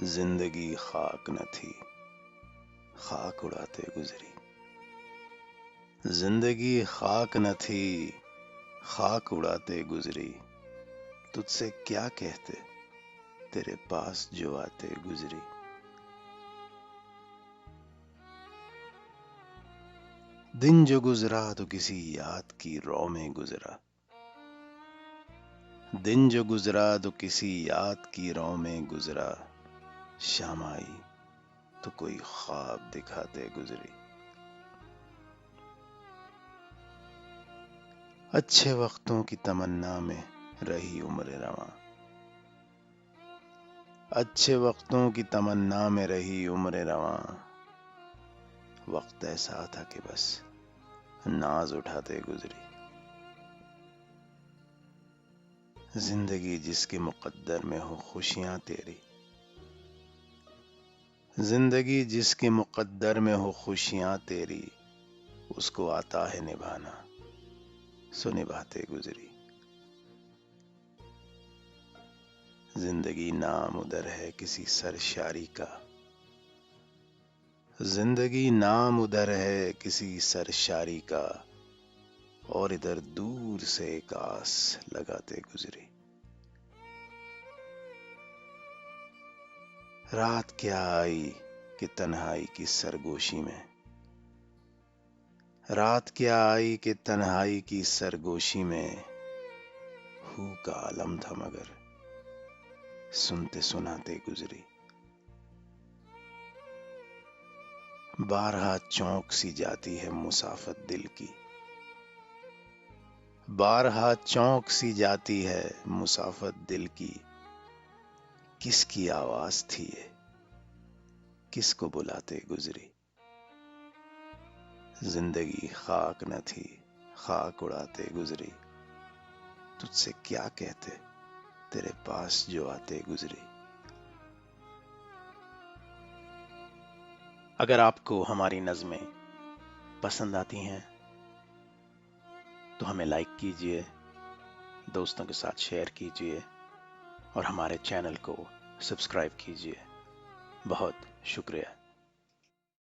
जिंदगी खाक न थी, खाक उड़ाते गुजरी। जिंदगी खाक न थी, खाक उड़ाते गुजरी। तुझसे क्या कहते, तेरे पास जो आते गुजरी। दिन जो गुजरा तो किसी याद की रौ में गुजरा। दिन जो गुजरा तो किसी याद की रौ में गुजरा। शाम आई तो कोई ख्वाब दिखाते गुजरी। अच्छे वक्तों की तमन्ना में रही उम्र रवां। अच्छे वक्तों की तमन्ना में रही उम्र रवां। वक्त ऐसा था कि बस नाज उठाते गुजरी। जिंदगी जिसके मुकद्दर में हो खुशियां तेरी। जिंदगी जिसके मुकद्दर में हो खुशियां तेरी। उसको आता है निभाना, सो निभाते गुजरी। जिंदगी नाम उदर है किसी सरशारी का। जिंदगी नाम उदर है किसी सरशारी का। और इधर दूर से एक आस लगाते गुजरी। रात क्या आई कि तन्हाई की सरगोशी में। रात क्या आई कि तन्हाई की सरगोशी में। हू का आलम था मगर सुनते सुनाते गुजरी। बारहा चौंक सी जाती है मुसाफत दिल की। बारहा चौंक सी जाती है मुसाफत दिल की। किसकी आवाज थी ये, किसको बुलाते गुजरी। जिंदगी खाक न थी, खाक उड़ाते गुजरी। तुझसे क्या कहते, तेरे पास जो आते गुजरी। अगर आपको हमारी नज़में पसंद आती हैं तो हमें लाइक कीजिए, दोस्तों के साथ शेयर कीजिए और हमारे चैनल को सब्सक्राइब कीजिए। बहुत शुक्रिया।